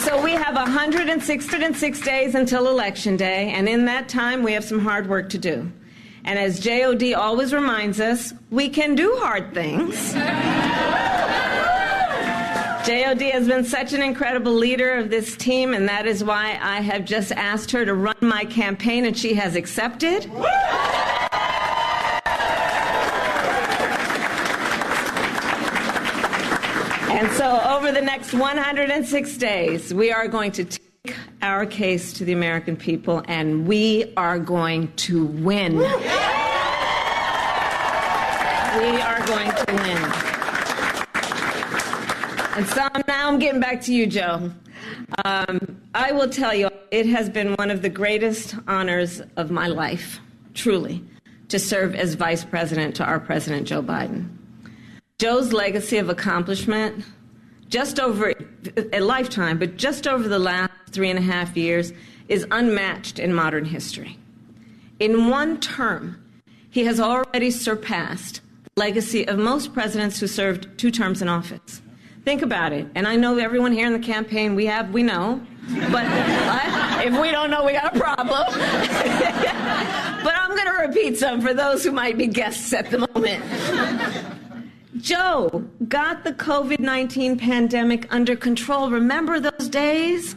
so we have 106 days until Election Day, and in that time we have some hard work to do. And as JOD always reminds us, we can do hard things. JOD has been such an incredible leader of this team, and that is why I have just asked her to run my campaign, and she has accepted. And so over the next 106 days, we are going to take our case to the American people, and we are going to win. We are going to win. And so now I'm getting back to you, Joe. I will tell you, it has been one of the greatest honors of my life, truly, to serve as Vice President to our President, Joe Biden. Joe's legacy of accomplishment, just over a lifetime, but just over the last 3.5 years, is unmatched in modern history. In one term, he has already surpassed the legacy of most presidents who served 2 terms in office. Think about it. And I know everyone here in the campaign, we know. But if we don't know, we got a problem. But I'm going to repeat some for those who might be guests at the moment. Joe got the COVID-19 pandemic under control. Remember those days?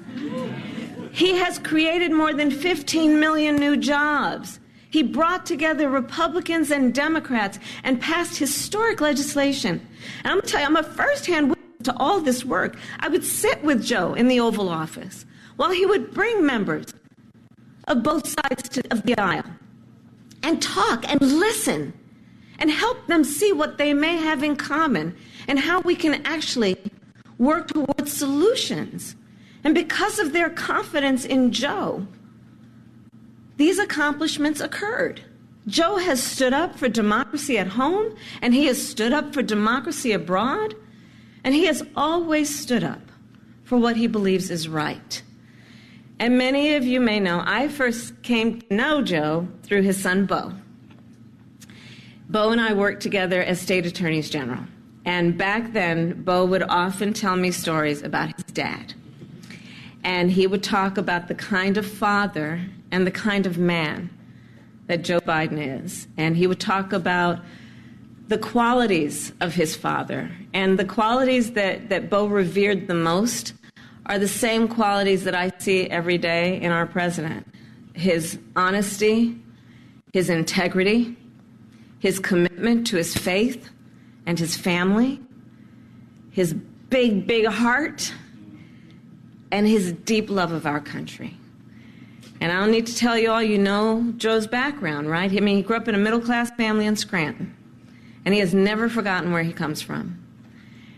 He has created more than 15 million new jobs. He brought together Republicans and Democrats and passed historic legislation. And I'm going to tell you, I'm a firsthand witness to all this work. I would sit with Joe in the Oval Office while he would bring members of both sides of the aisle and talk and listen and help them see what they may have in common and how we can actually work towards solutions. And because of their confidence in Joe, these accomplishments occurred. Joe has stood up for democracy at home, and he has stood up for democracy abroad, and he has always stood up for what he believes is right. And many of you may know, I first came to know Joe through his son, Beau. Beau and I worked together as state attorneys general. And back then, Beau would often tell me stories about his dad. And he would talk about the kind of father and the kind of man that Joe Biden is. And he would talk about the qualities of his father. And the qualities that Beau revered the most are the same qualities that I see every day in our president. His honesty, his integrity, his commitment to his faith and his family, his big, big heart, and his deep love of our country. And I don't need to tell you all, you know Joe's background, right? I mean, he grew up in a middle-class family in Scranton, and he has never forgotten where he comes from.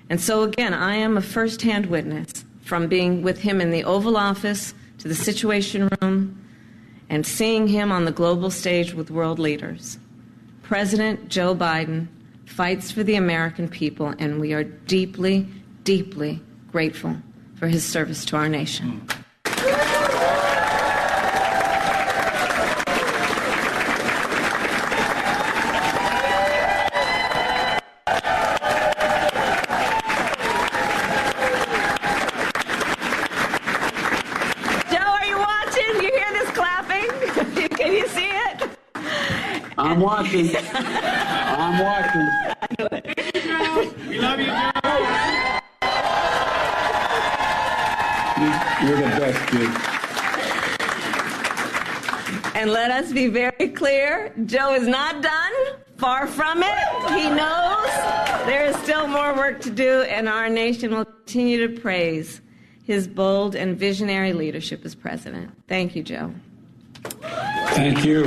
And so, again, I am a first-hand witness from being with him in the Oval Office to the Situation Room and seeing him on the global stage with world leaders. President Joe Biden fights for the American people, and we are deeply, deeply grateful for his service to our nation. I'm watching. I'm watching. We love you, Joe. You're the best, kid. And let us be very clear, Joe is not done. Far from it. He knows there is still more work to do, and our nation will continue to praise his bold and visionary leadership as president. Thank you, Joe. Thank you.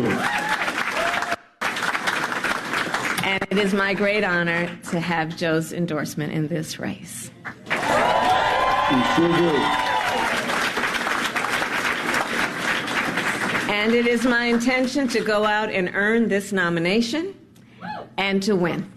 And it is my great honor to have Joe's endorsement in this race. You sure do. And it is my intention to go out and earn this nomination and to win.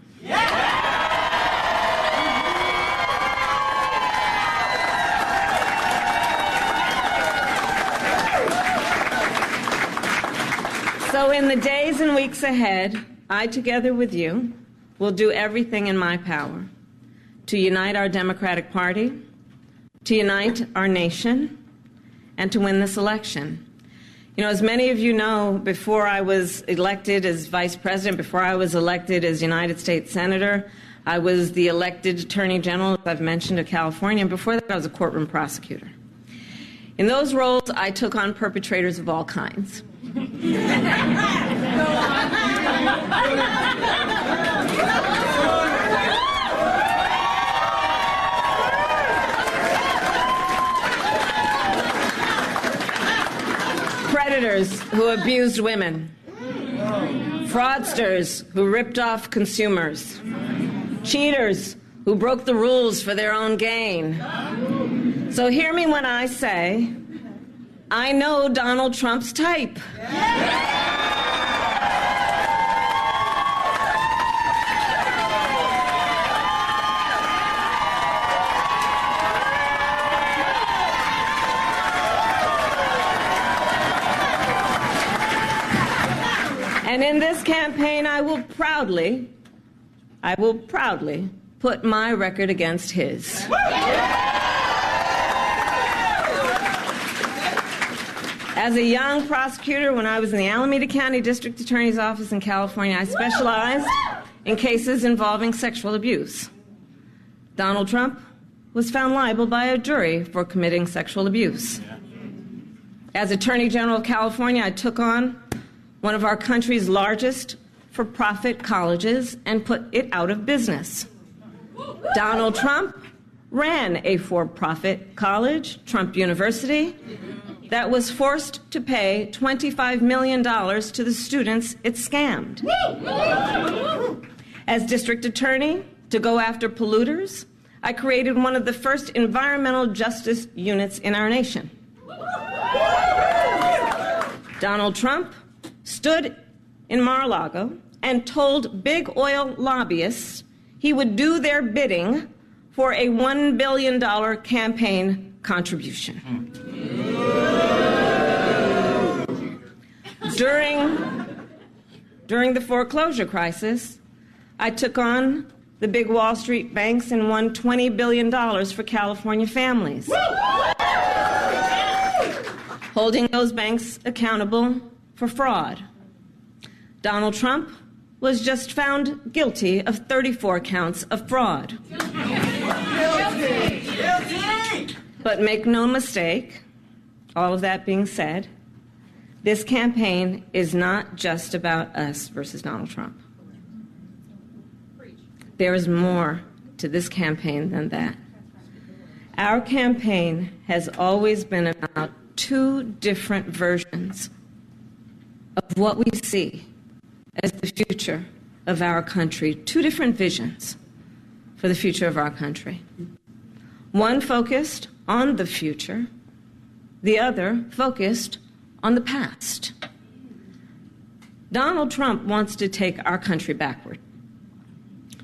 So in the days and weeks ahead, I, together with you, will do everything in my power to unite our Democratic Party, to unite our nation, and to win this election. You know, as many of you know, before I was elected as vice president, before I was elected as United States Senator, I was the elected Attorney General, as I've mentioned, of California, and before that I was a courtroom prosecutor. In those roles, I took on perpetrators of all kinds. Predators who abused women, fraudsters who ripped off consumers, cheaters who broke the rules for their own gain. So hear me when I say, I know Donald Trump's type. And in this campaign, I will proudly put my record against his. As a young prosecutor, when I was in the Alameda County District Attorney's Office in California, I specialized in cases involving sexual abuse. Donald Trump was found liable by a jury for committing sexual abuse. As Attorney General of California, I took on one of our country's largest for-profit colleges and put it out of business. Donald Trump ran a for-profit college, Trump University, that was forced to pay $25 million to the students it scammed. As district attorney, to go after polluters, I created one of the first environmental justice units in our nation. Donald Trump stood in Mar-a-Lago and told big oil lobbyists he would do their bidding for a $1 billion campaign contribution. During the foreclosure crisis, I took on the big Wall Street banks and won $20 billion for California families, holding those banks accountable for fraud. Donald Trump was just found guilty of 34 counts of fraud. But make no mistake, all of that being said, this campaign is not just about us versus Donald Trump. There is more to this campaign than that. Our campaign has always been about two different versions of what we see as the future of our country, two different visions for the future of our country. One focused on the future, the other focused on the past. Donald Trump wants to take our country backward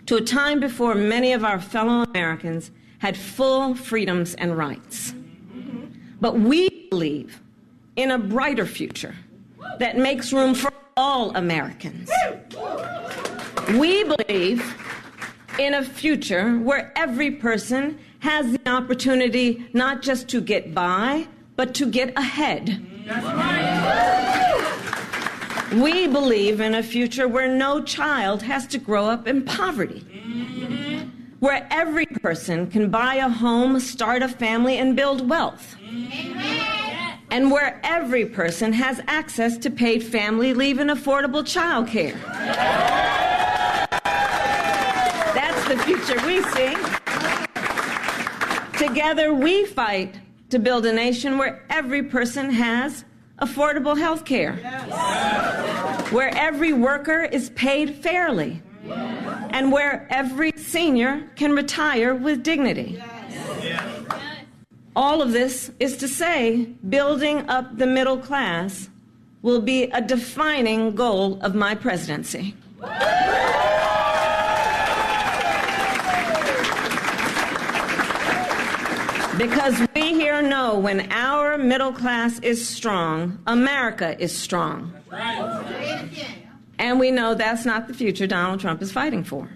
to a time before many of our fellow Americans had full freedoms and rights. But we believe in a brighter future that makes room for all Americans. We believe in a future where every person has the opportunity not just to get by, but to get ahead. That's right. We believe in a future where no child has to grow up in poverty, where every person can buy a home, start a family, and build wealth, and where every person has access to paid family leave and affordable child care. That's the future we see. Together we fight to build a nation where every person has affordable health care, where every worker is paid fairly, and where every senior can retire with dignity. All of this is to say, building up the middle class will be a defining goal of my presidency. Because we here know when our middle class is strong, America is strong. And we know that's not the future Donald Trump is fighting for.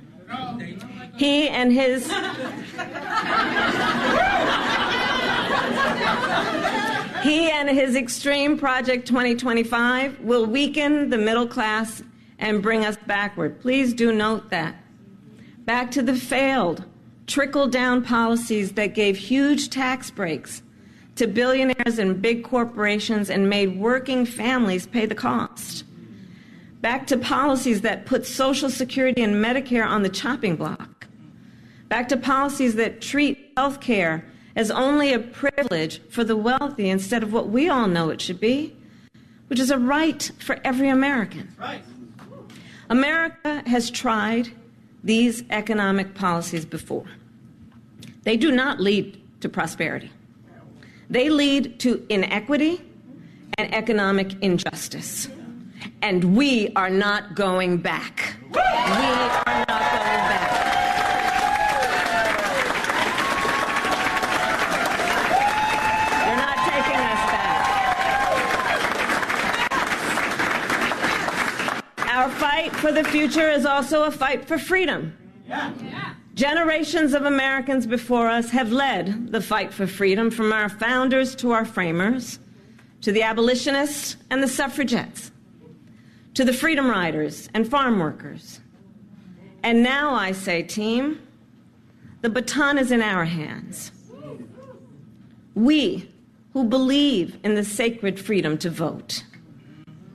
He and his He and his extreme Project 2025 will weaken the middle class and bring us backward. Please do note that. Back to the failed trickle-down policies that gave huge tax breaks to billionaires and big corporations and made working families pay the cost. Back to policies that put Social Security and Medicare on the chopping block. Back to policies that treat health care as only a privilege for the wealthy instead of what we all know it should be, which is a right for every American. Right. America has tried these economic policies before. They do not lead to prosperity. They lead to inequity and economic injustice. And we are not going back. We are not going back. You're not taking us back. Our fight for the future is also a fight for freedom. Generations of Americans before us have led the fight for freedom, from our founders to our framers, to the abolitionists and the suffragettes, to the freedom riders and farm workers. And now I say, team, the baton is in our hands. We who believe in the sacred freedom to vote.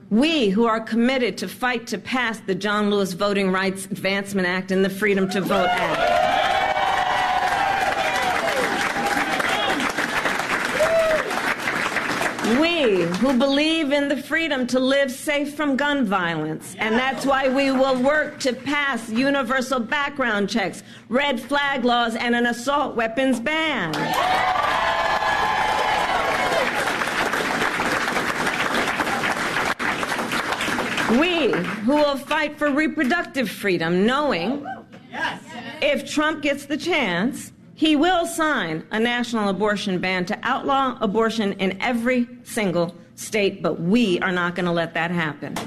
We who are committed to fight to pass the John Lewis Voting Rights Advancement Act and the Freedom to Vote Act. We who believe in the freedom to live safe from gun violence. And that's why we will work to pass universal background checks, red flag laws, and an assault weapons ban. We who will fight for reproductive freedom, knowing if Trump gets the chance, he will sign a national abortion ban to outlaw abortion in every single state, but we are not going to let that happen.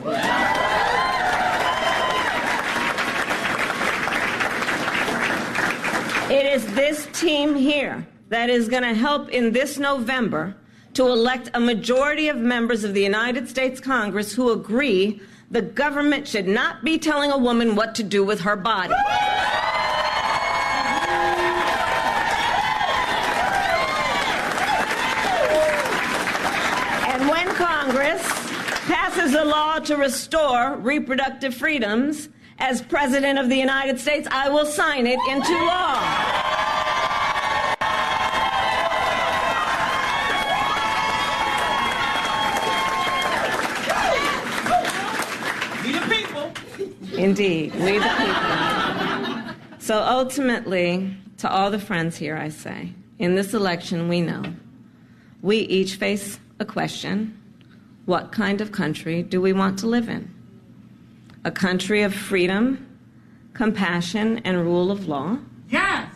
It is this team here that is going to help in this November to elect a majority of members of the United States Congress who agree the government should not be telling a woman what to do with her body. And when Congress passes a law to restore reproductive freedoms, as President of the United States, I will sign it into law. Indeed, we the people. So ultimately, to all the friends here, I say, in this election, we know we each face a question: what kind of country do we want to live in? A country of freedom, compassion, and rule of law? Yes!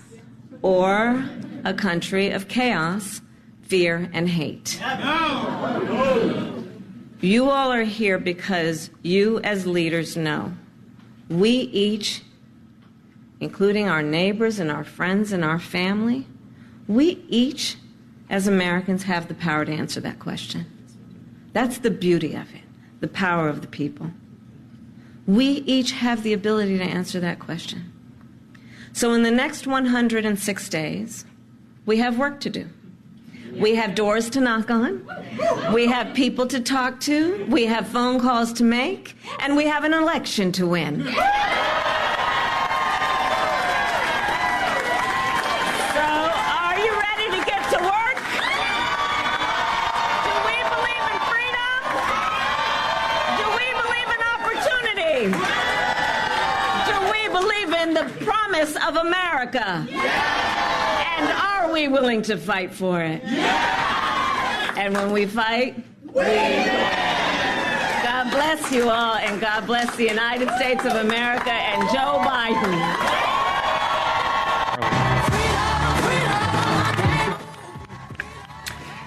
Or a country of chaos, fear, and hate? No! You all are here because you as leaders know we each, including our neighbors and our friends and our family, we each as Americans have the power to answer that question. That's the beauty of it, the power of the people. We each have the ability to answer that question. So in the next 106 days, we have work to do. We have doors to knock on, we have people to talk to, we have phone calls to make, and we have an election to win. So, are you ready to get to work? Do we believe in freedom? Do we believe in opportunity? Do we believe in the promise of America? And are we willing to fight for it? And when we fight, we win. God bless you all, and God bless the United States of America and Joe Biden.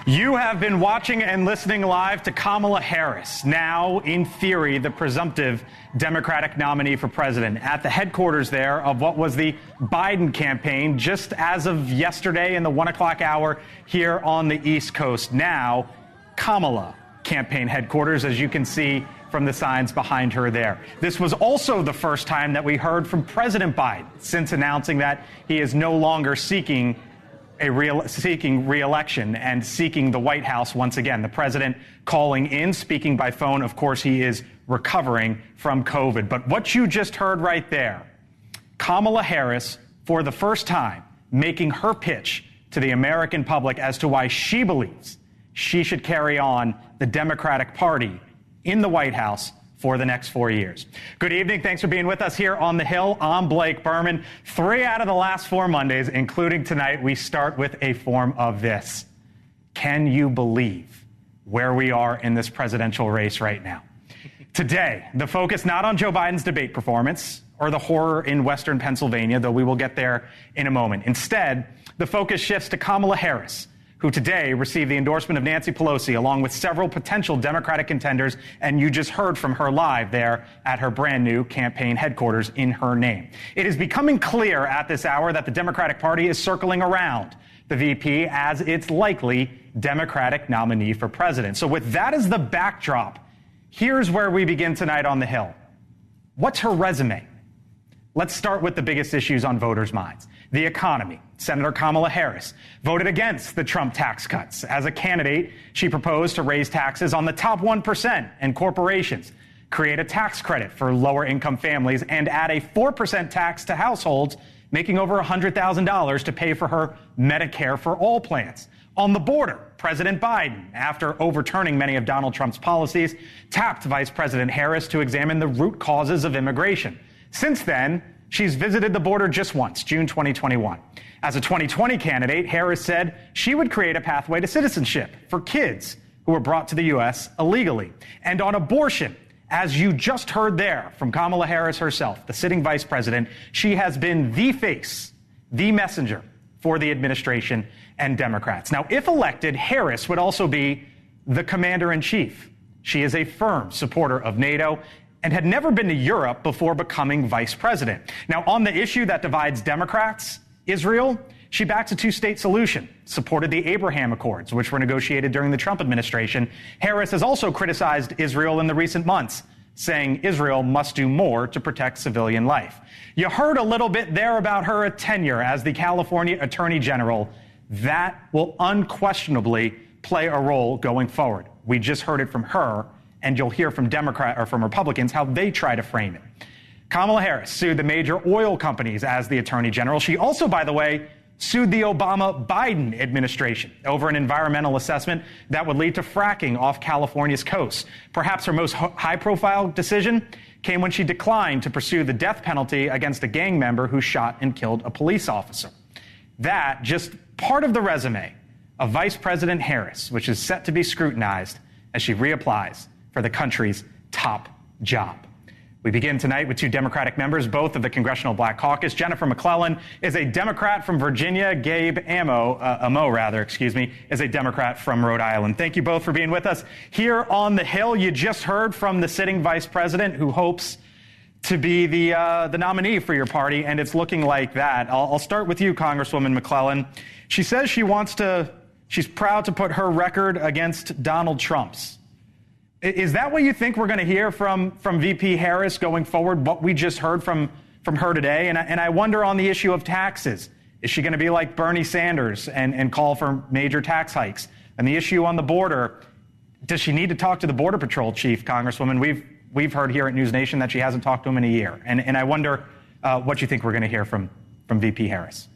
You have been watching and listening live to Kamala Harris, now, in theory, the presumptive Democratic nominee for president, at the headquarters there of what was the Biden campaign just as of yesterday in the 1 o'clock hour here on the East Coast. Now, Kamala campaign headquarters, as you can see from the signs behind her there. This was also the first time that we heard from President Biden since announcing that he is no longer seeking re-election and seeking the White House once again. The president calling in, speaking by phone. Of course, he is recovering from COVID. But what you just heard right there, Kamala Harris, for the first time, making her pitch to the American public as to why she believes she should carry on the Democratic Party in the White House for the next 4 years. Good evening. Thanks for being with us here on the Hill. I'm Blake Berman. 3 out of the last 4 Mondays, including tonight, we start with a form of this. Can you believe where we are in this presidential race right now? Today, the focus not on Joe Biden's debate performance or the horror in Western Pennsylvania, though we will get there in a moment. Instead, the focus shifts to Kamala Harris, who today received the endorsement of Nancy Pelosi, along with several potential Democratic contenders, and you just heard from her live there at her brand new campaign headquarters in her name. It is becoming clear at this hour that the Democratic Party is circling around the VP as its likely Democratic nominee for president. So with that as the backdrop, here's where we begin tonight on the Hill. What's her resume? Let's start with the biggest issues on voters' minds. The economy. Senator Kamala Harris voted against the Trump tax cuts. As a candidate, she proposed to raise taxes on the top 1% and corporations, create a tax credit for lower-income families, and add a 4% tax to households making over $100,000 to pay for her Medicare for All plans. On the border, President Biden, after overturning many of Donald Trump's policies, tapped Vice President Harris to examine the root causes of immigration. Since then, she's visited the border just once, June 2021. As a 2020 candidate, Harris said she would create a pathway to citizenship for kids who were brought to the U.S. illegally. And on abortion, as you just heard there from Kamala Harris herself, the sitting vice president, she has been the face, the messenger for the administration and Democrats. Now, if elected, Harris would also be the commander-in-chief. She is a firm supporter of NATO and had never been to Europe before becoming vice president. Now, on the issue that divides Democrats, Israel, she backs a two-state solution, supported the Abraham Accords, which were negotiated during the Trump administration. Harris has also criticized Israel in the recent months, saying Israel must do more to protect civilian life. You heard a little bit there about her tenure as the California Attorney General. That will unquestionably play a role going forward. We just heard it from her, and you'll hear from from Republicans how they try to frame it. Kamala Harris sued the major oil companies as the Attorney General. She also, by the way, sued the Obama-Biden administration over an environmental assessment that would lead to fracking off California's coast. Perhaps her most high-profile decision came when she declined to pursue the death penalty against a gang member who shot and killed a police officer. That, just part of the resume of Vice President Harris, which is set to be scrutinized as she reapplies for the country's top job. We begin tonight with 2 Democratic members, both of the Congressional Black Caucus. Jennifer McClellan is a Democrat from Virginia. Gabe Amo, is a Democrat from Rhode Island. Thank you both for being with us here on the Hill. You just heard from the sitting vice president who hopes to be the nominee for your party, and it's looking like that. I'll start with you, Congresswoman McClellan. She says she's proud to put her record against Donald Trump's. Is that what you think we're going to hear from VP Harris going forward, what we just heard from her today? And I wonder on the issue of taxes, is she going to be like Bernie Sanders and call for major tax hikes? And the issue on the border, does she need to talk to the Border Patrol chief, Congresswoman? We've heard here at NewsNation that she hasn't talked to him in a year. And I wonder what you think we're going to hear from VP Harris.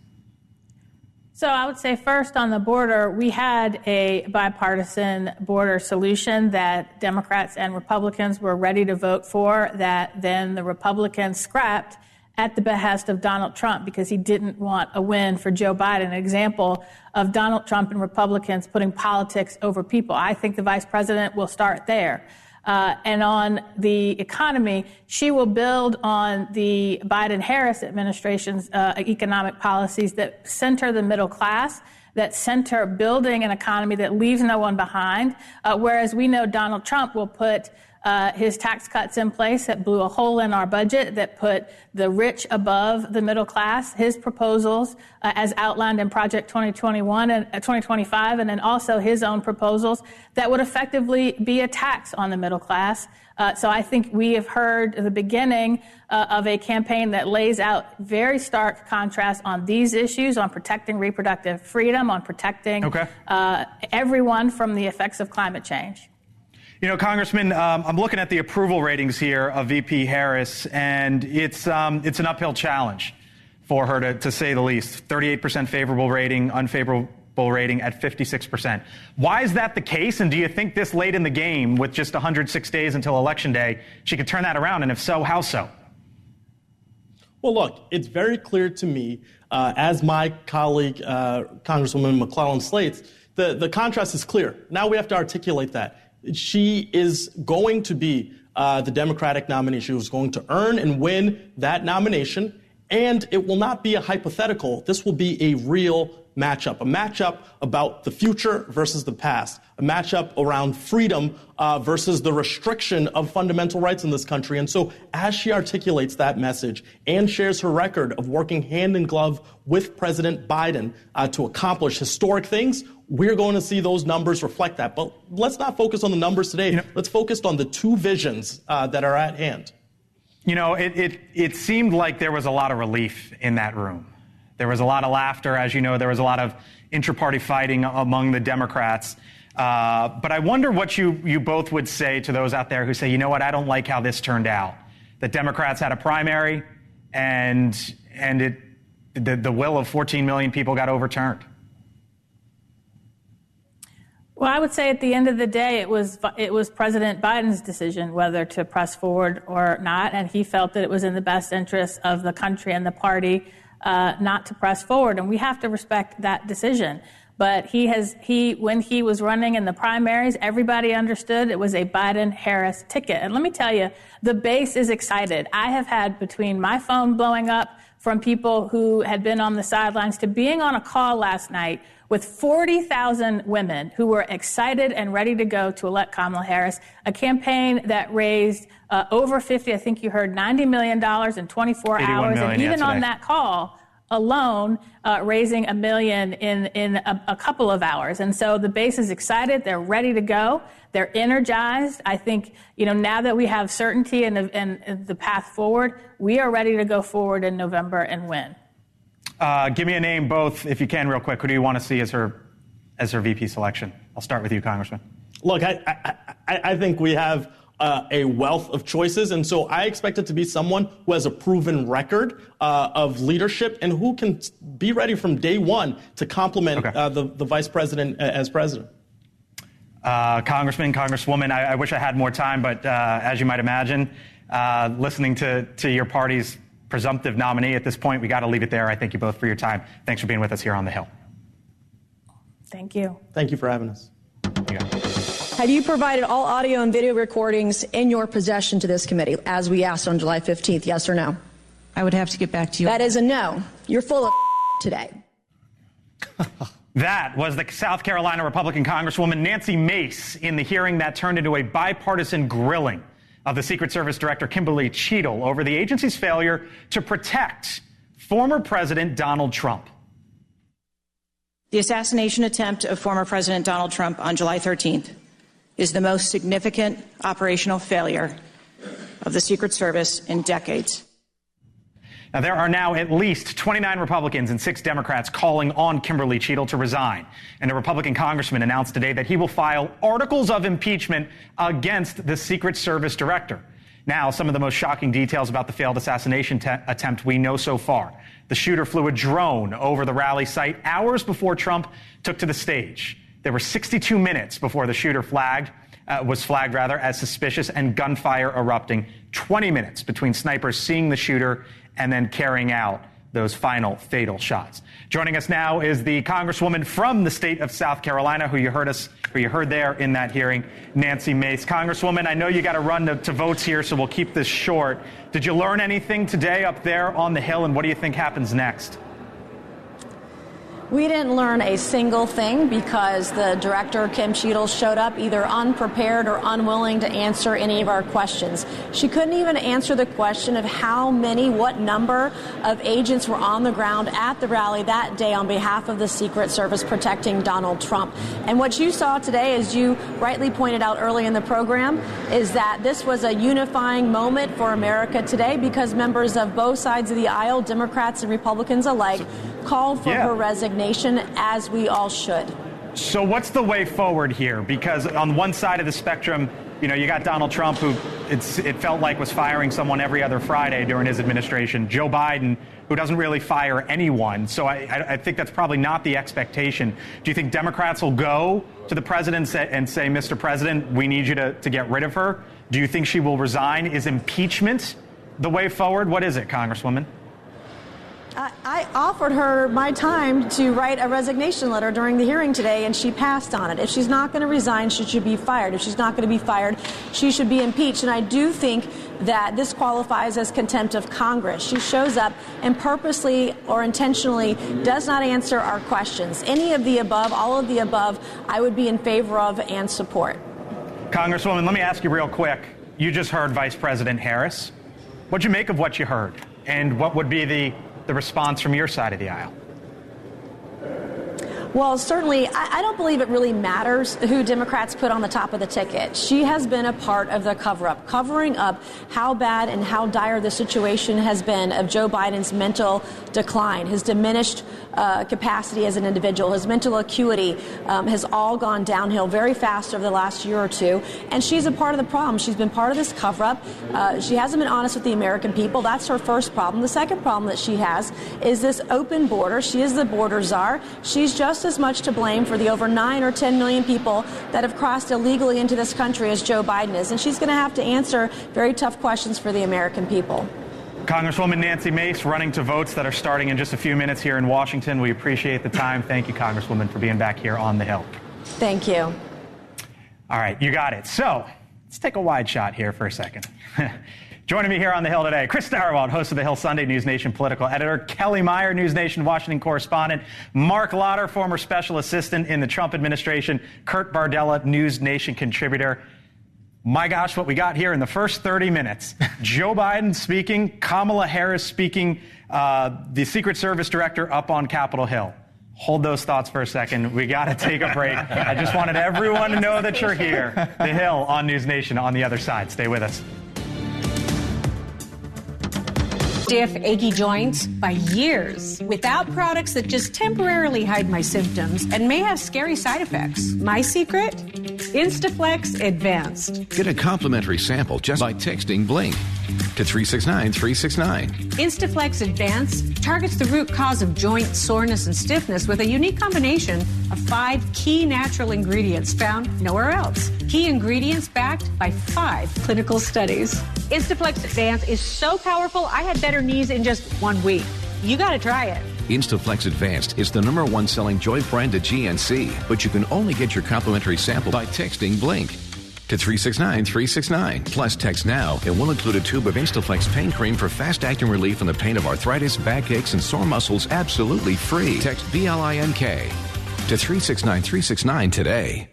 So I would say first on the border, we had a bipartisan border solution that Democrats and Republicans were ready to vote for, that then the Republicans scrapped at the behest of Donald Trump because he didn't want a win for Joe Biden, an example of Donald Trump and Republicans putting politics over people. I think the vice president will start there. And on the economy, she will build on the Biden-Harris administration's economic policies that center the middle class, that center building an economy that leaves no one behind, whereas we know Donald Trump will put his tax cuts in place that blew a hole in our budget, that put the rich above the middle class. His proposals, as outlined in Project 2021 and 2025, and then also his own proposals that would effectively be a tax on the middle class. So I think we have heard the beginning of a campaign that lays out very stark contrast on these issues, on protecting reproductive freedom, on protecting everyone from the effects of climate change. You know, Congressman, I'm looking at the approval ratings here of VP Harris, and it's an uphill challenge for her, to say the least. 38% favorable rating, unfavorable rating at 56%. Why is that the case? And do you think this late in the game, with just 106 days until Election Day, she could turn that around? And if so, how so? Well, look, it's very clear to me, as my colleague, Congresswoman McClellan slates, the contrast is clear. Now we have to articulate that. She is going to be the Democratic nominee. She was going to earn and win that nomination, and it will not be a hypothetical. This will be a real matchup, a matchup about the future versus the past, a matchup around freedom versus the restriction of fundamental rights in this country. And so as she articulates that message and shares her record of working hand in glove with President Biden to accomplish historic things, we're going to see those numbers reflect that. But let's not focus on the numbers today. Let's focus on the two visions that are at hand. You know, it seemed like there was a lot of relief in that room. There was a lot of laughter. As you know, there was a lot of intra-party fighting among the Democrats. But I wonder what you both would say to those out there who say, you know what, I don't like how this turned out. That Democrats had a primary and the will of 14 million people got overturned. Well, I would say at the end of the day, it was President Biden's decision whether to press forward or not, and he felt that it was in the best interest of the country and the party not to press forward, and we have to respect that decision. But when he was running in the primaries, everybody understood it was a Biden-Harris ticket. And let me tell you, the base is excited. I have had, between my phone blowing up from people who had been on the sidelines to being on a call last night with 40,000 women who were excited and ready to go to elect Kamala Harris, a campaign that raised over 50, I think you heard, $90 million in 24 hours. And even on that call alone, raising $1 million in a couple of hours. And so the base is excited. They're ready to go. They're energized. I think, you know, now that we have certainty in the path forward, we are ready to go forward in November and win. Give me a name, both, if you can, real quick. Who do you want to see as her VP selection? I'll start with you, Congressman. Look, I think we have a wealth of choices, and so I expect it to be someone who has a proven record of leadership and who can be ready from day one to complement the vice president as president. Congressman, Congresswoman, I wish I had more time, but as you might imagine, listening to your party's presumptive nominee at this point, we got to leave it there. I thank you both for your time. Thanks for being with us here on the Hill. Thank you. Thank you for having us. Have you provided all audio and video recordings in your possession to this committee, as we asked on July 15th, yes or no? I would have to get back to you. That is a no. You're full of today. That was the South Carolina Republican Congresswoman Nancy Mace in the hearing that turned into a bipartisan grilling of the Secret Service Director Kimberly Cheadle over the agency's failure to protect former President Donald Trump. The assassination attempt of former President Donald Trump on July 13th is the most significant operational failure of the Secret Service in decades. Now, there are now at least 29 Republicans and 6 Democrats calling on Kimberly Cheadle to resign. And a Republican congressman announced today that he will file articles of impeachment against the Secret Service director. Now, some of the most shocking details about the failed assassination attempt we know so far. The shooter flew a drone over the rally site hours before Trump took to the stage. There were 62 minutes before the shooter was flagged as suspicious, and gunfire erupting. 20 minutes between snipers seeing the shooter and then carrying out those final fatal shots. Joining us now is the Congresswoman from the state of South Carolina, who you heard there in that hearing, Nancy Mace. Congresswoman, I know you got to run to votes here, so we'll keep this short. Did you learn anything today up there on the Hill, and what do you think happens next? We didn't learn a single thing because the director, Kim Cheadle, showed up either unprepared or unwilling to answer any of our questions. She couldn't even answer the question of what number of agents were on the ground at the rally that day on behalf of the Secret Service protecting Donald Trump. And what you saw today, as you rightly pointed out early in the program, is that this was a unifying moment for America today because members of both sides of the aisle, Democrats and Republicans alike, called for her resignation, as we all should. So what's the way forward here? Because on one side of the spectrum, you got Donald Trump, who it felt like was firing someone every other Friday during his administration. Joe Biden, who doesn't really fire anyone. So I think that's probably not the expectation. Do you think Democrats will go to the president and say, Mr. President, we need you to get rid of her? Do you think she will resign? Is impeachment the way forward? What is it, Congresswoman? I offered her my time to write a resignation letter during the hearing today, and she passed on it. If she's not going to resign, she should be fired. If she's not going to be fired, she should be impeached. And I do think that this qualifies as contempt of Congress. She shows up and purposely or intentionally does not answer our questions. Any of the above, all of the above, I would be in favor of and support. Congresswoman, let me ask you real quick. You just heard Vice President Harris. What'd you make of what you heard? And what would be the response from your side of the aisle? Well, certainly, I don't believe it really matters who Democrats put on the top of the ticket. She has been a part of the cover-up, covering up how bad and how dire the situation has been of Joe Biden's mental decline, his diminished capacity as an individual, his mental acuity has all gone downhill very fast over the last year or two. And she's a part of the problem. She's been part of this cover-up. She hasn't been honest with the American people. That's her first problem. The second problem that she has is this open border. She is the border czar. She's just as much to blame for the over 9 or 10 million people that have crossed illegally into this country as Joe Biden is. And she's going to have to answer very tough questions for the American people. Congresswoman Nancy Mace running to votes that are starting in just a few minutes here in Washington. We appreciate the time. Thank you, Congresswoman, for being back here on the Hill. Thank you. All right, you got it. So let's take a wide shot here for a second. Joining me here on the Hill today, Chris Starrett, host of the Hill Sunday, NewsNation political editor, Kelly Meyer, NewsNation Washington correspondent, Mark Lauder, former special assistant in the Trump administration, Kurt Bardella, NewsNation contributor. My gosh, what we got here in the first 30 minutes. Joe Biden speaking, Kamala Harris speaking, the Secret Service director up on Capitol Hill. Hold those thoughts for a second. We got to take a break. I just wanted everyone to know that you're here. The Hill on NewsNation on the other side. Stay with us. Stiff, achy joints by years without products that just temporarily hide my symptoms and may have scary side effects. My secret? Instaflex Advanced. Get a complimentary sample just by texting BLINK to 369-369. Instaflex Advanced targets the root cause of joint soreness and stiffness with a unique combination of 5 key natural ingredients found nowhere else. Key ingredients backed by 5 clinical studies. Instaflex Advanced is so powerful, I had better knees in just 1 week. You got to try it. Instaflex Advanced is the #1 selling joint brand at GNC, but you can only get your complimentary sample by texting BLINK to 369-369. Plus, text now and we'll include a tube of Instaflex pain cream for fast-acting relief from the pain of arthritis, backaches, and sore muscles absolutely free. Text BLINK to 369-369 today.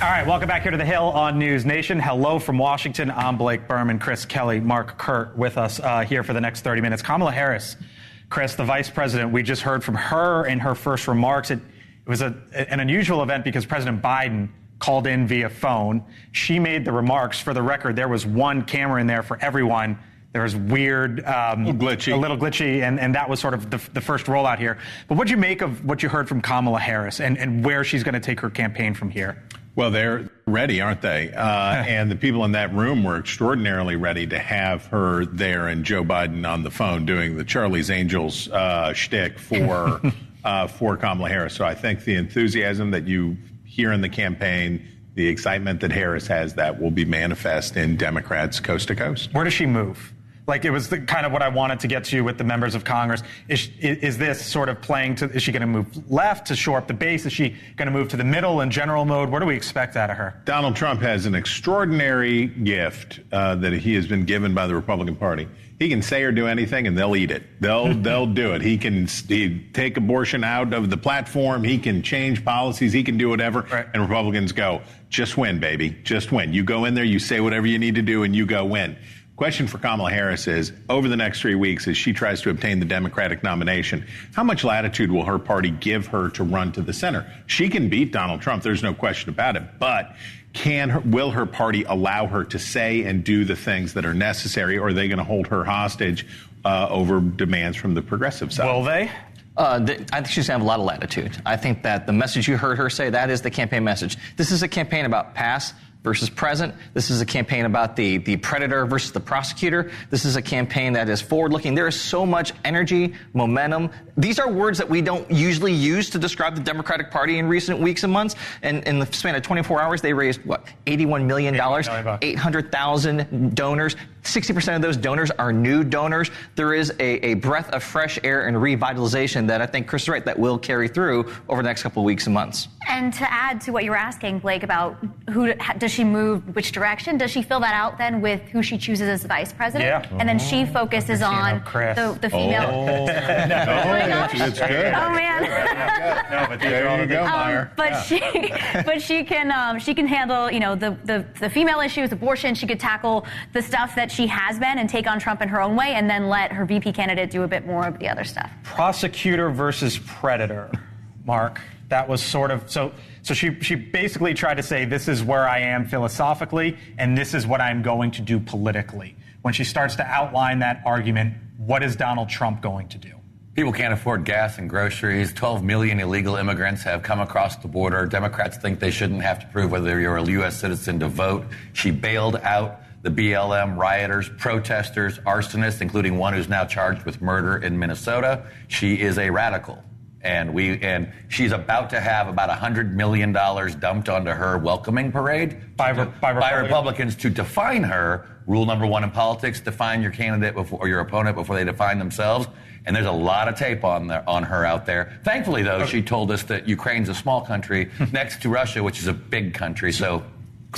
All right, welcome back here to the Hill on News Nation. Hello from Washington. I'm Blake Berman, Chris Kelly, Mark Kurt with us here for the next 30 minutes. Kamala Harris, Chris, the vice president, we just heard from her in her first remarks. It was an unusual event because President Biden called in via phone. She made the remarks. For the record, there was one camera in there for everyone. There was weird, a little glitchy, and that was sort of the first rollout here. But what did you make of what you heard from Kamala Harris and where she's going to take her campaign from here? Well, they're ready, aren't they? And the people in that room were extraordinarily ready to have her there and Joe Biden on the phone doing the Charlie's Angels shtick for Kamala Harris. So I think the enthusiasm that you hear in the campaign, the excitement that Harris has, that will be manifest in Democrats coast to coast. Where does she move? Like, it was kind of what I wanted to get to with the members of Congress. Is this sort of playing to, is she going to move left to shore up the base? Is she going to move to the middle in general mode? What do we expect out of her? Donald Trump has an extraordinary gift that he has been given by the Republican Party. He can say or do anything, and they'll eat it. They'll do it. He can take abortion out of the platform. He can change policies. He can do whatever. Right. And Republicans go, just win, baby. Just win. You go in there, you say whatever you need to do, and you go win. Question for Kamala Harris is, over the next 3 weeks, as she tries to obtain the Democratic nomination, how much latitude will her party give her to run to the center? She can beat Donald Trump. There's no question about it. But will her party allow her to say and do the things that are necessary, or are they going to hold her hostage over demands from the progressive side? Will they? I think she's going to have a lot of latitude. I think that the message you heard her say, that is the campaign message. This is a campaign about past versus present. This is a campaign about the predator versus the prosecutor. This is a campaign that is forward-looking. There is so much energy, momentum. These are words that we don't usually use to describe the Democratic Party in recent weeks and months. And in the span of 24 hours, they raised, $81 million, 800,000 donors. 60% of those donors are new donors. There is a breath of fresh air and revitalization that I think Chris is right, that will carry through over the next couple of weeks and months. And to add to what you were asking, Blake, about does she move which direction? Does she fill that out then with who she chooses as vice president? Yeah. And then she focuses on the female. Oh, it's good. Oh man. No, but there you go, Meyer. But she can handle the female issues, abortion. She could tackle the stuff that she has been and take on Trump in her own way, and then let her VP candidate do a bit more of the other stuff. Prosecutor versus predator, Mark. That was sort of so she basically tried to say, this is where I am philosophically, and this is what I'm going to do politically. When she starts to outline that argument, what is Donald Trump going to do? People can't afford gas and groceries. 12 million illegal immigrants have come across the border. Democrats think they shouldn't have to prove whether you're a U.S. citizen to vote. She bailed out the BLM rioters, protesters, arsonists, including one who's now charged with murder in Minnesota. She is a radical. And she's about to have about $100 million dumped onto her welcoming parade by Republicans to define her. Rule number one in politics: define your candidate or your opponent before they define themselves. And there's a lot of tape on her out there. Thankfully, though, she told us that Ukraine's a small country next to Russia, which is a big country. So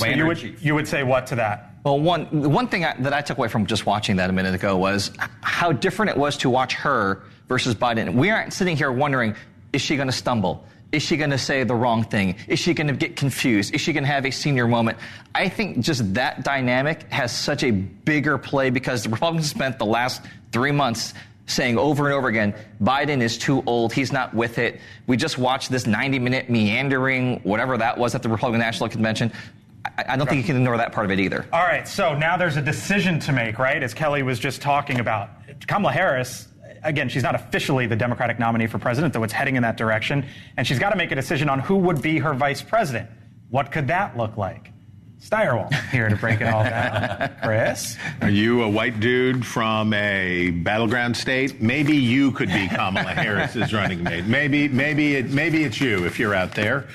you would say what to that? Well, one thing that I took away from just watching that a minute ago was how different it was to watch her versus Biden. We aren't sitting here wondering, is she going to stumble? Is she going to say the wrong thing? Is she going to get confused? Is she going to have a senior moment? I think just that dynamic has such a bigger play because the Republicans spent the last 3 months saying over and over again, Biden is too old. He's not with it. We just watched this 90-minute meandering, whatever that was at the Republican National Convention. I don't think you can ignore that part of it either. All right, so now there's a decision to make, right, as Kelly was just talking about. Kamala Harris, again, she's not officially the Democratic nominee for president, though it's heading in that direction, and she's got to make a decision on who would be her vice president. What could that look like? Steyerwalt here to break it all down. Chris? Are you a white dude from a battleground state? Maybe you could be Kamala Harris's running mate. Maybe it's you if you're out there.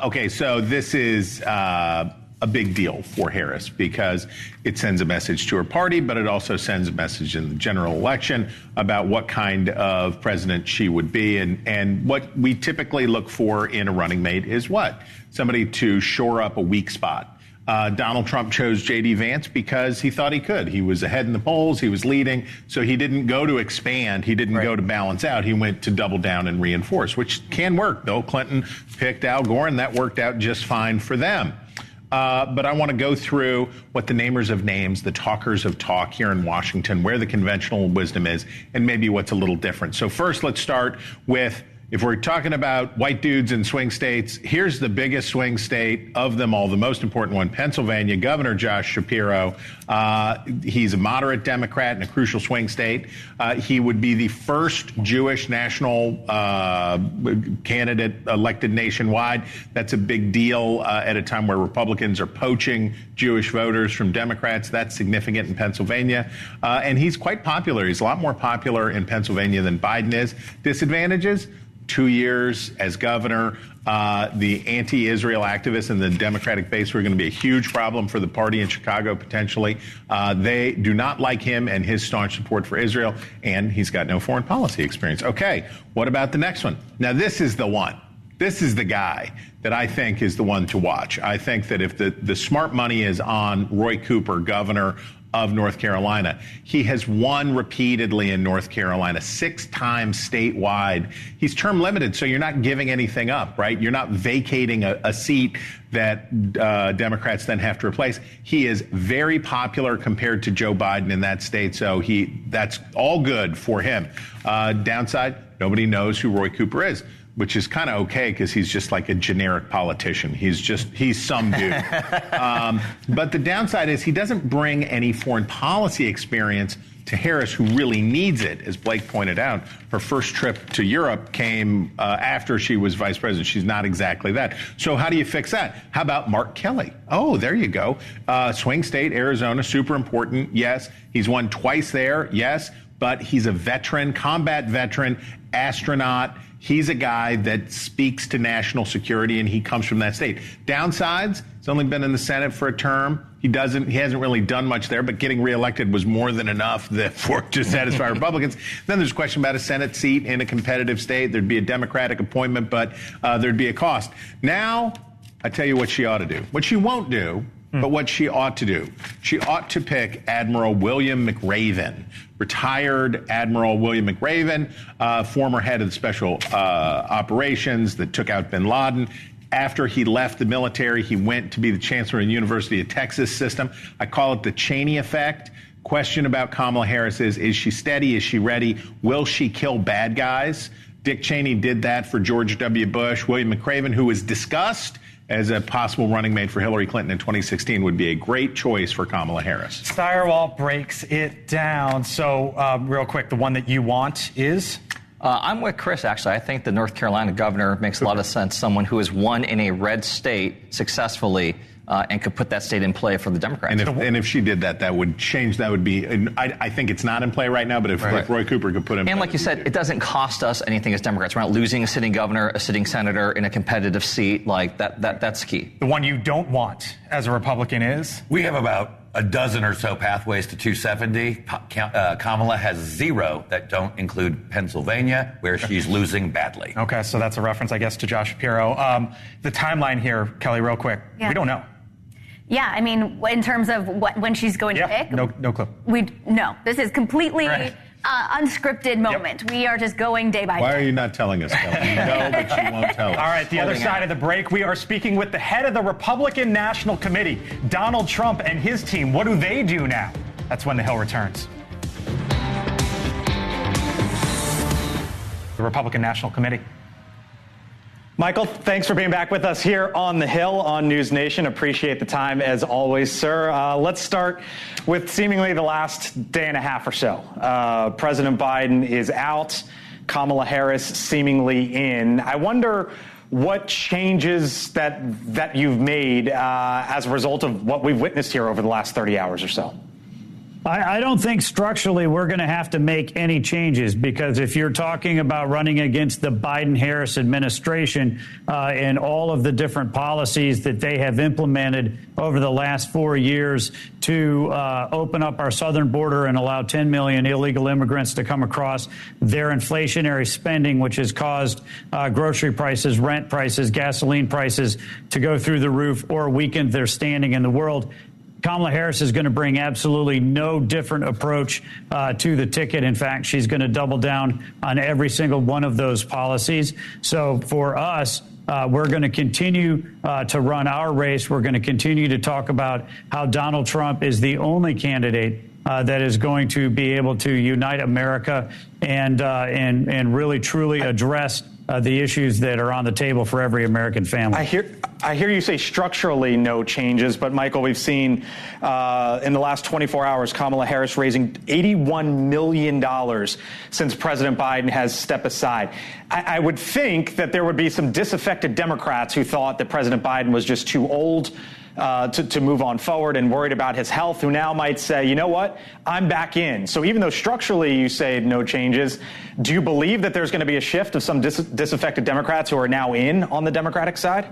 Okay, so this is a big deal for Harris because it sends a message to her party, but it also sends a message in the general election about what kind of president she would be. And what we typically look for in a running mate is what? Somebody to shore up a weak spot. Donald Trump chose J.D. Vance because he thought he could. He was ahead in the polls. He was leading. So he didn't go to expand. He didn't go to balance out. He went to double down and reinforce, which can work. Bill Clinton picked Al Gore, and that worked out just fine for them. But I want to go through what the namers of names, the talkers of talk here in Washington, where the conventional wisdom is, and maybe what's a little different. So first, let's start with, if we're talking about white dudes in swing states, here's the biggest swing state of them all, the most important one, Pennsylvania. Governor Josh Shapiro, he's a moderate Democrat in a crucial swing state. He would be the first Jewish national candidate elected nationwide. That's a big deal at a time where Republicans are poaching Jewish voters from Democrats. That's significant in Pennsylvania. And he's quite popular. He's a lot more popular in Pennsylvania than Biden is. Disadvantages? 2 years as governor. The anti-Israel activists in the Democratic base were going to be a huge problem for the party in Chicago, potentially. They do not like him and his staunch support for Israel, and he's got no foreign policy experience. Okay, what about the next one? Now, this is the one. This is the guy that I think is the one to watch. I think that if the smart money is on Roy Cooper, governor of North Carolina. He has won repeatedly in North Carolina, 6 times statewide. He's term limited, so you're not giving anything up, right? You're not vacating a seat that Democrats then have to replace. He is very popular compared to Joe Biden in that state, so that's all good for him. Downside, nobody knows who Roy Cooper is, which is kind of okay because he's just like a generic politician. He's some dude. But the downside is he doesn't bring any foreign policy experience to Harris, who really needs it. As Blake pointed out, her first trip to Europe came after she was vice president. She's not exactly that. So how do you fix that? How about Mark Kelly? Oh, there you go. Swing state, Arizona, super important. Yes. He's won twice there. Yes. But he's a veteran, combat veteran, astronaut. He's a guy that speaks to national security, and he comes from that state. Downsides, he's only been in the Senate for a term. He hasn't really done much there, but getting reelected was more than enough to satisfy Republicans. Then there's a question about a Senate seat in a competitive state. There'd be a Democratic appointment, but there'd be a cost. Now, I tell you what she ought to do. What she won't do, but what she ought to do. She ought to pick Admiral William McRaven, retired Admiral William McRaven, former head of the special operations that took out bin Laden. After he left the military, he went to be the chancellor of the University of Texas system. I call it the Cheney effect. Question about Kamala Harris is she steady? Is she ready? Will she kill bad guys? Dick Cheney did that for George W. Bush. William McRaven, who was discussed as a possible running mate for Hillary Clinton in 2016, would be a great choice for Kamala Harris. Steyerwalt breaks it down. So real quick, the one that you want is? I'm with Chris, actually. I think the North Carolina governor makes a lot of sense. Someone who has won in a red state successfully and could put that state in play for the Democrats. And if she did that, that would change. That would be, I think it's not in play right now, but if Roy Cooper could put in. And like you said, it doesn't cost us anything as Democrats. We're not losing a sitting governor, a sitting senator in a competitive seat. Like that's key. The one you don't want as a Republican is? We have about a dozen or so pathways to 270. Kamala has 0 that don't include Pennsylvania, where she's losing badly. Okay, so that's a reference, I guess, to Josh Shapiro. The timeline here, Kelly, real quick. Yeah. We don't know. Yeah, I mean, in terms of when she's going to pick. No clue. No, this is completely unscripted moment. Yep. We are just going day by day. Why are you not telling us, Kelly? You know, but you won't tell us. All right, the other side of the break, we are speaking with the head of the Republican National Committee, Donald Trump, and his team. What do they do now? That's when the Hill returns. The Republican National Committee. Michael, thanks for being back with us here on the Hill on NewsNation. Appreciate the time as always, sir. Let's start with seemingly the last day and a half or so. President Biden is out, Kamala Harris seemingly in. I wonder what changes that you've made as a result of what we've witnessed here over the last 30 hours or so. I don't think structurally we're going to have to make any changes, because if you're talking about running against the Biden-Harris administration and all of the different policies that they have implemented over the last 4 years to open up our southern border and allow 10 million illegal immigrants to come across, their inflationary spending, which has caused grocery prices, rent prices, gasoline prices to go through the roof or weakened their standing in the world, Kamala Harris is going to bring absolutely no different approach to the ticket. In fact, she's going to double down on every single one of those policies. So for us, we're going to continue to run our race. We're going to continue to talk about how Donald Trump is the only candidate that is going to be able to unite America and really truly address the issues that are on the table for every American family. I hear you say structurally no changes, but Michael, we've seen in the last 24 hours Kamala Harris raising $81 million since President Biden has stepped aside. I would think that there would be some disaffected Democrats who thought that President Biden was just too old to move on forward and worried about his health, who now might say, you know what, I'm back in. So even though structurally you say no changes, do you believe that there's going to be a shift of some disaffected Democrats who are now in on the Democratic side?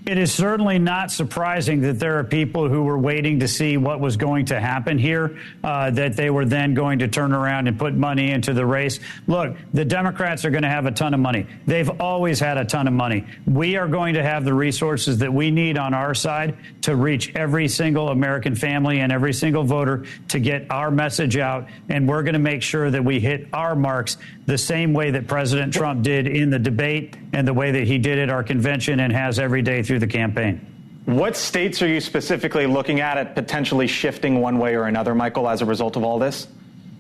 It is certainly not surprising that there are people who were waiting to see what was going to happen here, that they were then going to turn around and put money into the race. Look, the Democrats are going to have a ton of money. They've always had a ton of money. We are going to have the resources that we need on our side to reach every single American family and every single voter to get our message out. And we're going to make sure that we hit our marks the same way that President Trump did in the debate and the way that he did at our convention and has every day through the campaign. What states are you specifically looking at potentially shifting one way or another, Michael, as a result of all this?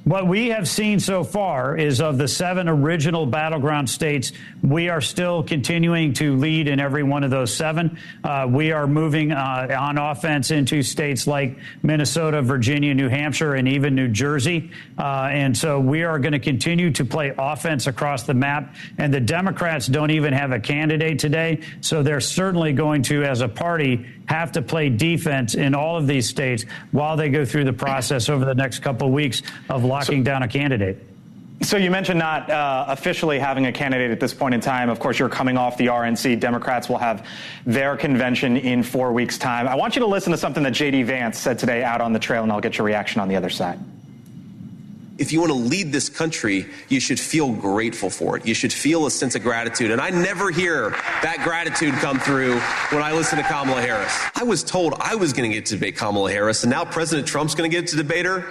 What we have seen so far is of the 7 original battleground states, we are still continuing to lead in every one of those 7. We are moving on offense into states like Minnesota, Virginia, New Hampshire, and even New Jersey. And so we are going to continue to play offense across the map. And the Democrats don't even have a candidate today. So they're certainly going to, as a party, have to play defense in all of these states while they go through the process over the next couple of weeks of locking down a candidate. So you mentioned not officially having a candidate at this point in time. Of course, you're coming off the RNC. Democrats will have their convention in 4 weeks' time. I want you to listen to something that J.D. Vance said today out on the trail, and I'll get your reaction on the other side. If you want to lead this country, you should feel grateful for it. You should feel a sense of gratitude. And I never hear that gratitude come through when I listen to Kamala Harris. I was told I was going to get to debate Kamala Harris, and now President Trump's going to get to debate her.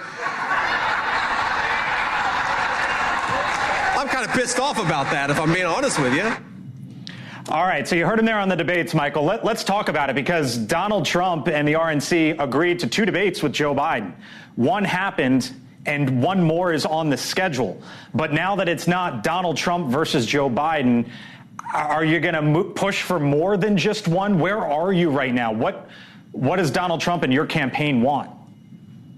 I'm kind of pissed off about that, if I'm being honest with you. All right, so you heard him there on the debates, Michael. Let's talk about it, because Donald Trump and the RNC agreed to 2 debates with Joe Biden. One happened, and one more is on the schedule. But now that it's not Donald Trump versus Joe Biden, are you going to push for more than just one? Where are you right now? What does Donald Trump and your campaign want?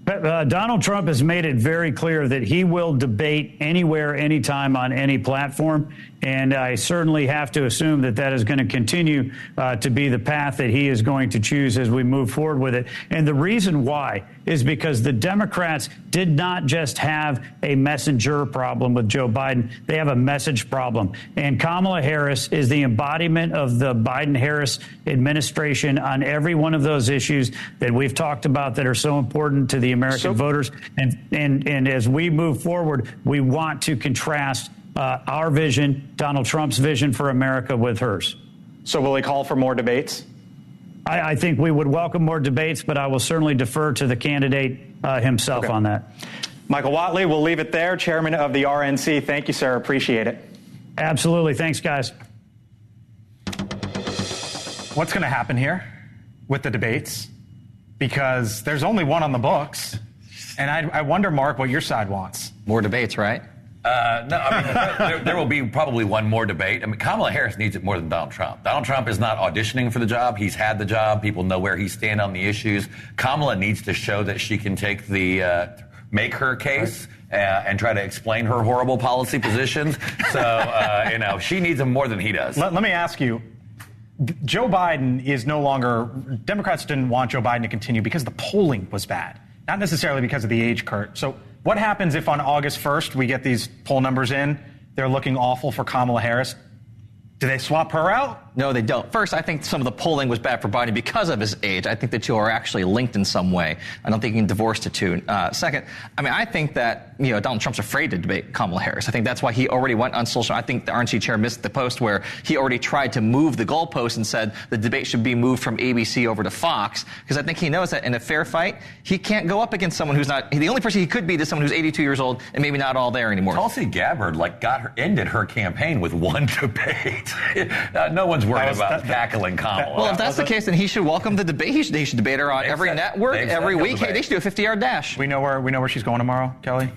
Donald Trump has made it very clear that he will debate anywhere, anytime, on any platform. And I certainly have to assume that that is going to continue to be the path that he is going to choose as we move forward with it. And the reason why is because the Democrats did not just have a messenger problem with Joe Biden. They have a message problem. And Kamala Harris is the embodiment of the Biden-Harris administration on every one of those issues that we've talked about that are so important to the American voters. And as we move forward, we want to contrast our vision, Donald Trump's vision for America, with hers. So will he call for more debates? I think we would welcome more debates, but I will certainly defer to the candidate himself on that. Michael Whatley, we'll leave it there. Chairman of the RNC. Thank you, sir. Appreciate it. Absolutely. Thanks, guys. What's going to happen here with the debates? Because there's only one on the books. And I wonder, Mark, what your side wants. More debates, right? No, I mean, there will be probably one more debate. I mean, Kamala Harris needs it more than Donald Trump. Donald Trump is not auditioning for the job. He's had the job. People know where he stands on the issues. Kamala needs to show that she can take make her case and try to explain her horrible policy positions. So, she needs him more than he does. Let me ask you, Joe Biden is no longer, Democrats didn't want Joe Biden to continue because the polling was bad, not necessarily because of the age, Kurt. So what happens if on August 1st we get these poll numbers in? They're looking awful for Kamala Harris. Do they swap her out? No, they don't. First, I think some of the polling was bad for Biden because of his age. I think the two are actually linked in some way. I don't think you can divorce the two. Second, I think that, Donald Trump's afraid to debate Kamala Harris. I think that's why he already went on social. I think the RNC chair missed the post where he already tried to move the goalpost and said the debate should be moved from ABC over to Fox, because I think he knows that in a fair fight, he can't go up against someone who's not, the only person he could beat is someone who's 82 years old and maybe not all there anymore. Tulsi Gabbard ended her campaign with one debate. No one's worried about tackling Kamala. Well, if that's the case, then he should welcome the debate. He should debate her on every network, every week. Hey, they should do a 50-yard dash. We know where she's going tomorrow, Kelly?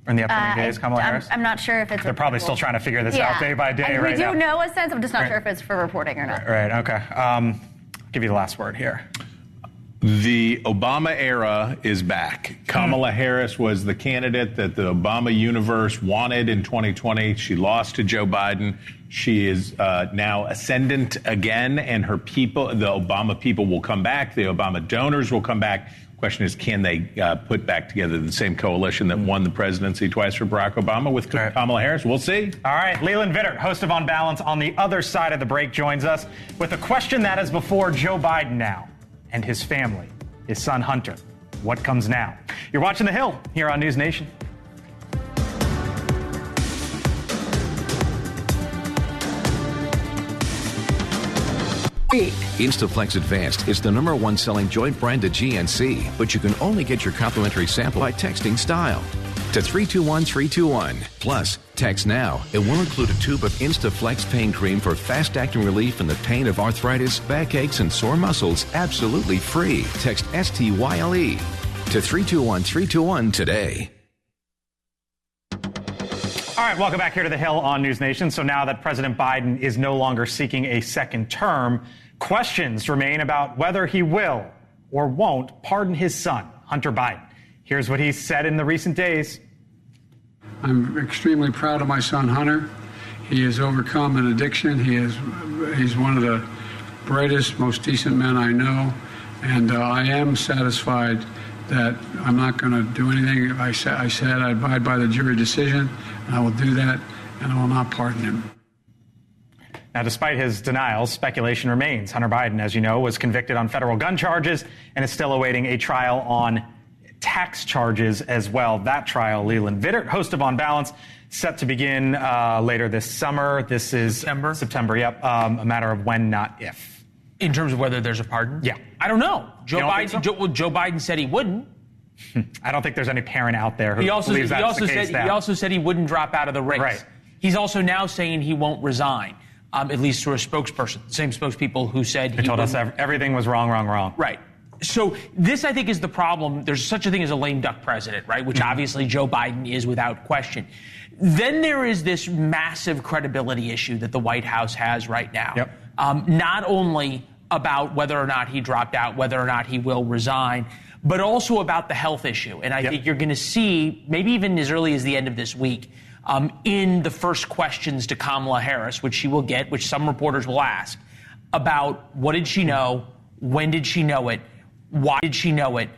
Or in the upcoming days, Kamala Harris? I'm not sure if it's... They're probably still trying to figure this out day by day right now. We do know a sense. I'm just not sure if it's for reporting or not. Right, okay. I'll give you the last word here. The Obama era is back. Kamala Harris was the candidate that the Obama universe wanted in 2020. She lost to Joe Biden. She is now ascendant again, and her people, the Obama people, will come back. The Obama donors will come back. Question is, can they put back together the same coalition that won the presidency twice for Barack Obama with Kamala Harris? We'll see. All right. Leland Vittert, host of On Balance, on the other side of the break, joins us with a question that is before Joe Biden now and his family, his son Hunter. What comes now? You're watching The Hill here on NewsNation. Instaflex Advanced is the #1 selling joint brand of GNC, but you can only get your complimentary sample by texting STYLE to 321321. Plus, text NOW. It will include a tube of Instaflex pain cream for fast-acting relief in the pain of arthritis, backaches, and sore muscles, absolutely free. Text STYLE to 321321 today. All right, welcome back here to The Hill on NewsNation. So now that President Biden is no longer seeking a second term, questions remain about whether he will or won't pardon his son, Hunter Biden. Here's what he said in the recent days. I'm extremely proud of my son, Hunter. He has overcome an addiction. He's one of the brightest, most decent men I know. And I am satisfied that I'm not going to do anything. I said I abide by the jury decision, and I will do that, and I will not pardon him. Now, despite his denials, speculation remains. Hunter Biden, as you know, was convicted on federal gun charges and is still awaiting a trial on tax charges as well. That trial, Leland Vittert, host of On Balance, set to begin later this summer. This is September, yep. A matter of when, not if. In terms of whether there's a pardon? Yeah. I don't know. Joe Biden, Joe Biden said he wouldn't. I don't think there's any parent out there who believes that's the case now. He also said he wouldn't drop out of the race. Right. He's also now saying he won't resign, at least through a spokesperson. The same spokespeople who said he told us everything was wrong. Right. So this, I think, is the problem. There's such a thing as a lame duck president, right? Which obviously Joe Biden is without question. Then there is this massive credibility issue that the White House has right now. Yep. Not only about whether or not he dropped out, whether or not he will resign, but also about the health issue. And I think you're going to see, maybe even as early as the end of this week, in the first questions to Kamala Harris, which she will get, which some reporters will ask, about what did she know, when did she know it, why did she know it,